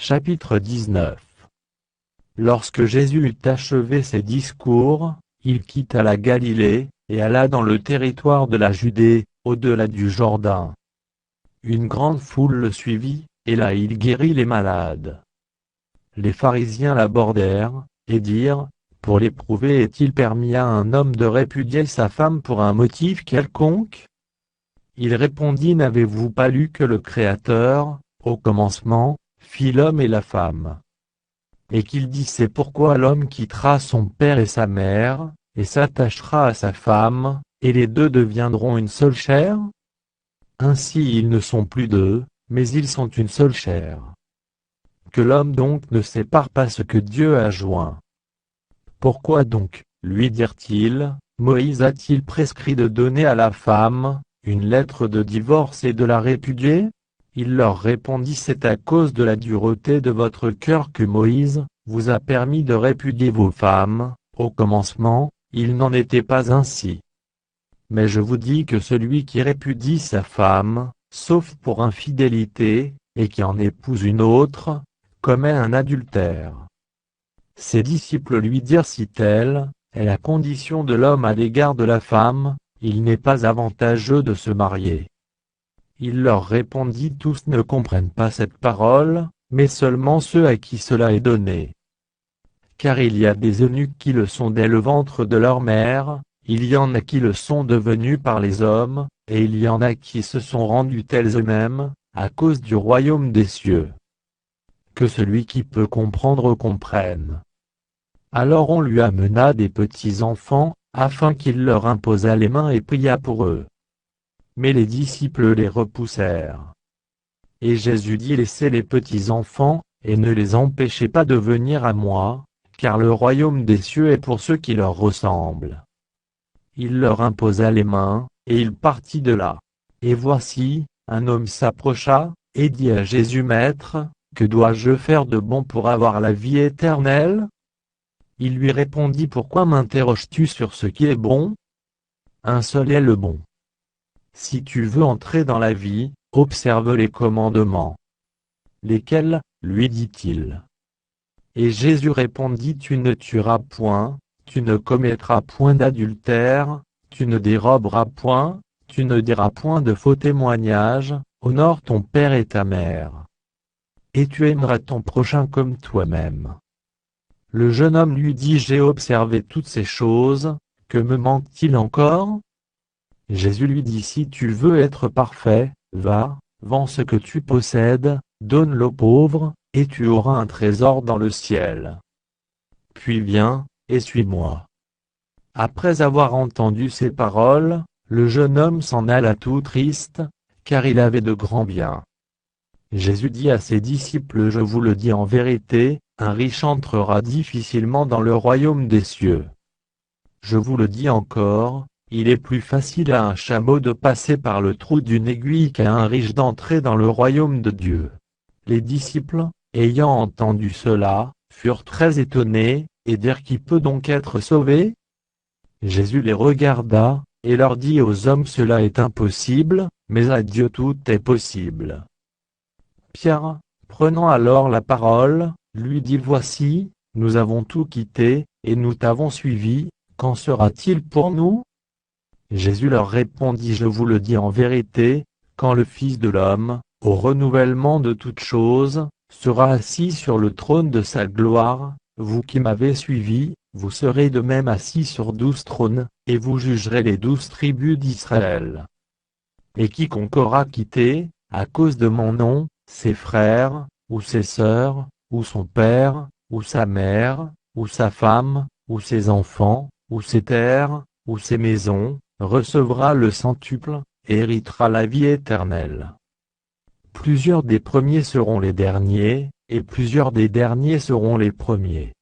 Chapitre 19. Lorsque Jésus eut achevé ses discours, il quitta la Galilée, et alla dans le territoire de la Judée, au-delà du Jourdain. Une grande foule le suivit, et là il guérit les malades. Les pharisiens l'abordèrent, et dirent, pour l'éprouver, est-il permis à un homme de répudier sa femme pour un motif quelconque? Il répondit, n'avez-vous pas lu que le Créateur, au commencement, fit l'homme et la femme? Et qu'il dit, c'est pourquoi l'homme quittera son père et sa mère, et s'attachera à sa femme, et les deux deviendront une seule chair? Ainsi ils ne sont plus deux, mais ils sont une seule chair. Que l'homme donc ne sépare pas ce que Dieu a joint. Pourquoi donc, lui dirent-ils, Moïse a-t-il prescrit de donner à la femme une lettre de divorce et de la répudier? Il leur répondit, c'est à cause de la dureté de votre cœur que Moïse vous a permis de répudier vos femmes. Au commencement, il n'en était pas ainsi. Mais je vous dis que celui qui répudie sa femme, sauf pour infidélité, et qui en épouse une autre, commet un adultère. Ses disciples lui dirent, si telle est la condition de l'homme à l'égard de la femme, il n'est pas avantageux de se marier. Il leur répondit, tous ne comprennent pas cette parole, mais seulement ceux à qui cela est donné. Car il y a des eunuques qui le sont dès le ventre de leur mère, il y en a qui le sont devenus par les hommes, et il y en a qui se sont rendus tels eux-mêmes, à cause du royaume des cieux. Que celui qui peut comprendre comprenne. Alors on lui amena des petits enfants, afin qu'il leur imposât les mains et pria pour eux. Mais les disciples les repoussèrent. Et Jésus dit, laissez les petits enfants, et ne les empêchez pas de venir à moi, car le royaume des cieux est pour ceux qui leur ressemblent. Il leur imposa les mains, et il partit de là. Et voici, un homme s'approcha, et dit à Jésus, Maître, que dois-je faire de bon pour avoir la vie éternelle? Il lui répondit, pourquoi m'interroges-tu sur ce qui est bon? Un seul est le bon. Si tu veux entrer dans la vie, observe les commandements. Lesquels, lui dit-il. Et Jésus répondit, tu ne tueras point, tu ne commettras point d'adultère, tu ne déroberas point, tu ne diras point de faux témoignages, honore ton père et ta mère. Et tu aimeras ton prochain comme toi-même. Le jeune homme lui dit, j'ai observé toutes ces choses, que me manque-t-il encore? Jésus lui dit, si tu veux être parfait, va, vends ce que tu possèdes, donne-le aux pauvres, et tu auras un trésor dans le ciel. Puis viens, et suis-moi. Après avoir entendu ces paroles, le jeune homme s'en alla tout triste, car il avait de grands biens. Jésus dit à ses disciples, je vous le dis en vérité, un riche entrera difficilement dans le royaume des cieux. Je vous le dis encore, il est plus facile à un chameau de passer par le trou d'une aiguille qu'à un riche d'entrer dans le royaume de Dieu. Les disciples, ayant entendu cela, furent très étonnés, et dirent, qui peut donc être sauvé? Jésus les regarda, et leur dit, aux hommes cela est impossible, mais à Dieu tout est possible. Pierre, prenant alors la parole, lui dit, voici, nous avons tout quitté, et nous t'avons suivi, qu'en sera-t-il pour nous? Jésus leur répondit, je vous le dis en vérité, quand le Fils de l'homme, au renouvellement de toutes choses, sera assis sur le trône de sa gloire, vous qui m'avez suivi, vous serez de même assis sur 12 trônes, et vous jugerez les 12 tribus d'Israël. Et quiconque aura quitté, à cause de mon nom, ses frères, ou ses sœurs, ou son père, ou sa mère, ou sa femme, ou ses enfants, ou ses terres, ou ses maisons, recevra le centuple, et héritera la vie éternelle. Plusieurs des premiers seront les derniers, et plusieurs des derniers seront les premiers.